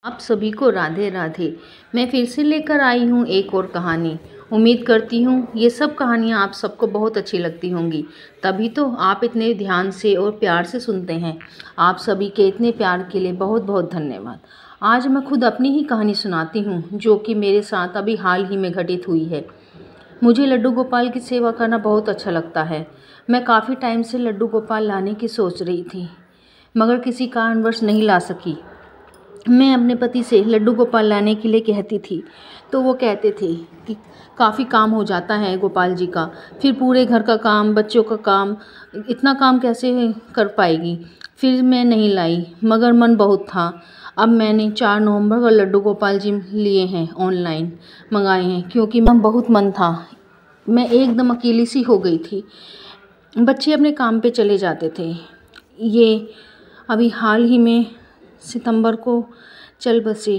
आप सभी को राधे राधे। मैं फिर से लेकर आई हूँ एक और कहानी। उम्मीद करती हूँ ये सब कहानियाँ आप सबको बहुत अच्छी लगती होंगी, तभी तो आप इतने ध्यान से और प्यार से सुनते हैं। आप सभी के इतने प्यार के लिए बहुत बहुत धन्यवाद। आज मैं खुद अपनी ही कहानी सुनाती हूँ जो कि मेरे साथ अभी हाल ही में घटित हुई है। मुझे लड्डू गोपाल की सेवा करना बहुत अच्छा लगता है। मैं काफ़ी टाइम से लड्डू गोपाल लाने की सोच रही थी, मगर किसी कारणवश नहीं ला सकी। मैं अपने पति से लड्डू गोपाल लाने के लिए कहती थी तो वो कहते थे कि काफ़ी काम हो जाता है गोपाल जी का, फिर पूरे घर का काम, बच्चों का काम, इतना काम कैसे कर पाएगी। फिर मैं नहीं लाई, मगर मन बहुत था। अब मैंने 4 नवंबर को लड्डू गोपाल जी लिए हैं, ऑनलाइन मंगाए हैं, क्योंकि मैं बहुत मन था। मैं एकदम अकेली सी हो गई थी। बच्चे अपने काम पे चले जाते थे। ये अभी हाल ही में सितंबर को चल बसे,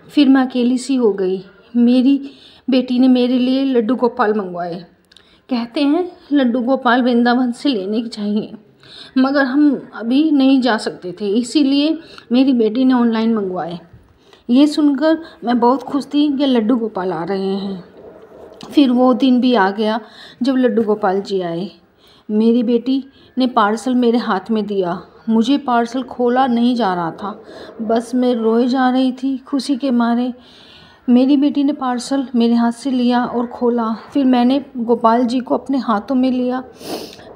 फिर मैं अकेली सी हो गई। मेरी बेटी ने मेरे लिए लड्डू गोपाल मंगवाए। कहते हैं लड्डू गोपाल वृंदावन से लेने चाहिए, मगर हम अभी नहीं जा सकते थे, इसीलिए मेरी बेटी ने ऑनलाइन मंगवाए। ये सुनकर मैं बहुत खुश थी कि लड्डू गोपाल आ रहे हैं। फिर वो दिन भी आ गया जब लड्डू गोपाल जी आए। मेरी बेटी ने पार्सल मेरे हाथ में दिया। मुझे पार्सल खोला नहीं जा रहा था, बस मैं रोए जा रही थी खुशी के मारे। मेरी बेटी ने पार्सल मेरे हाथ से लिया और खोला। फिर मैंने गोपाल जी को अपने हाथों में लिया।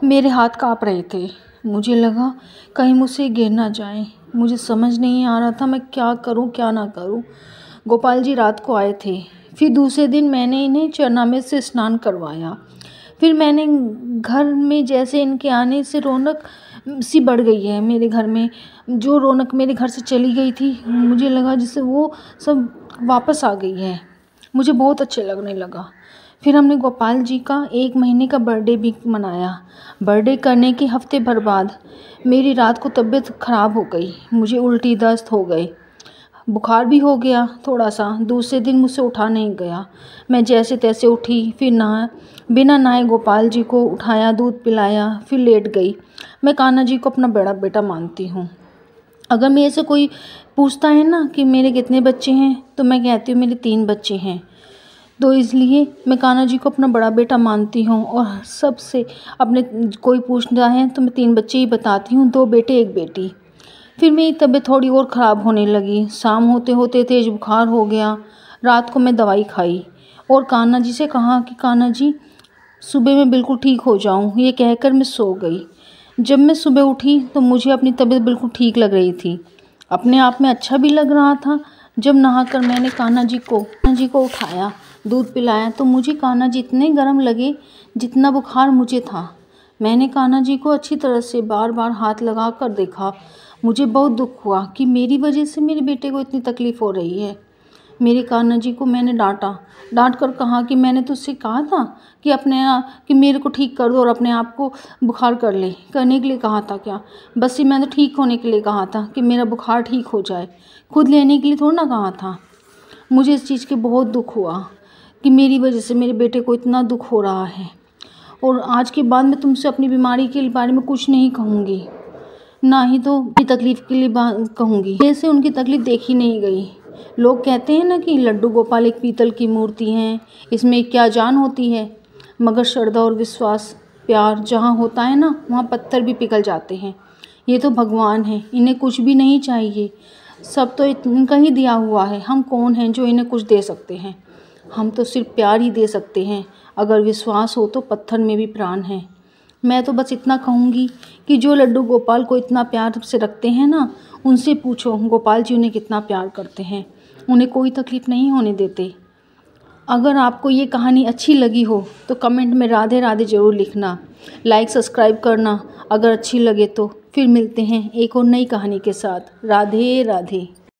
मेरे हाथ काँप रहे थे। मुझे लगा कहीं मुझसे गिर ना जाए। मुझे समझ नहीं आ रहा था मैं क्या करूं क्या ना करूं। गोपाल जी रात को आए थे। फिर दूसरे दिन मैंने इन्हें चरणामृत से स्नान करवाया। फिर मैंने घर में जैसे इनके आने से रौनक सी बढ़ गई है। मेरे घर में जो रौनक मेरे घर से चली गई थी, मुझे लगा जैसे वो सब वापस आ गई है। मुझे बहुत अच्छे लगने लगा। फिर हमने गोपाल जी का 1 महीने का बर्थडे भी मनाया। बर्थडे करने के हफ्ते भर बाद मेरी रात को तबीयत ख़राब हो गई। मुझे उल्टी दस्त हो गए, बुखार भी हो गया थोड़ा सा। दूसरे दिन मुझसे उठा नहीं गया। मैं जैसे तैसे उठी, फिर बिना नहाए गोपाल जी को उठाया, दूध पिलाया, फिर लेट गई। मैं कान्हा जी को अपना बड़ा बेटा मानती हूँ। अगर मेरे से कोई पूछता है ना कि मेरे कितने बच्चे हैं, तो मैं कहती हूँ मेरे 3 बच्चे हैं। तो इसलिए मैं कान्हा जी को अपना बड़ा बेटा मानती हूँ। और सबसे अपने कोई पूछता है तो मैं 3 बच्चे ही बताती हूँ, 2 बेटे 1 बेटी। फिर मेरी तबीयत थोड़ी और ख़राब होने लगी। शाम होते होते तेज़ बुखार हो गया। रात को मैं दवाई खाई और कान्हा जी से कहा कि कान्हा जी सुबह मैं बिल्कुल ठीक हो जाऊं। ये कहकर मैं सो गई। जब मैं सुबह उठी तो मुझे अपनी तबीयत बिल्कुल ठीक लग रही थी। अपने आप में अच्छा भी लग रहा था। जब नहाकर मैंने कान्हा जी को उठाया, दूध पिलाया, तो मुझे कान्हा जी इतने गर्म लगे जितना बुखार मुझे था। मैंने कान्हा जी को अच्छी तरह से बार बार हाथ लगा कर देखा। मुझे बहुत दुख हुआ कि मेरी वजह से मेरे बेटे को इतनी तकलीफ़ हो रही है। मेरे कान्हा जी को मैंने डांट कर कहा कि मैंने तुझसे कहा था कि मेरे को ठीक कर दो और अपने आप को बुखार करने के लिए कहा था क्या? बस ये मैंने ठीक होने के लिए कहा था कि मेरा बुखार ठीक हो जाए, खुद लेने के लिए थोड़ा ना कहा था। मुझे इस चीज़ के बहुत दुख हुआ कि मेरी वजह से मेरे बेटे को इतना दुख हो रहा है। और आज के बाद मैं तुमसे अपनी बीमारी के बारे में कुछ नहीं कहूँगी, ना ही तो तकलीफ़ के लिए कहूँगी। जैसे उनकी तकलीफ़ देखी नहीं गई। लोग कहते हैं ना कि लड्डू गोपाल एक पीतल की मूर्ति हैं, इसमें क्या जान होती है। मगर श्रद्धा और विश्वास, प्यार जहाँ होता है ना, वहाँ पत्थर भी पिघल जाते हैं। ये तो भगवान हैं, इन्हें कुछ भी नहीं चाहिए, सब तो इनका ही दिया हुआ है। हम कौन हैं जो इन्हें कुछ दे सकते हैं? हम तो सिर्फ प्यार ही दे सकते हैं। अगर विश्वास हो तो पत्थर में भी प्राण है। मैं तो बस इतना कहूँगी कि जो लड्डू गोपाल को इतना प्यार से रखते हैं ना, उनसे पूछो गोपाल जी उन्हें कितना प्यार करते हैं। उन्हें कोई तकलीफ़ नहीं होने देते। अगर आपको ये कहानी अच्छी लगी हो तो कमेंट में राधे राधे ज़रूर लिखना, लाइक सब्सक्राइब करना अगर अच्छी लगे तो। फिर मिलते हैं एक और नई कहानी के साथ। राधे राधे।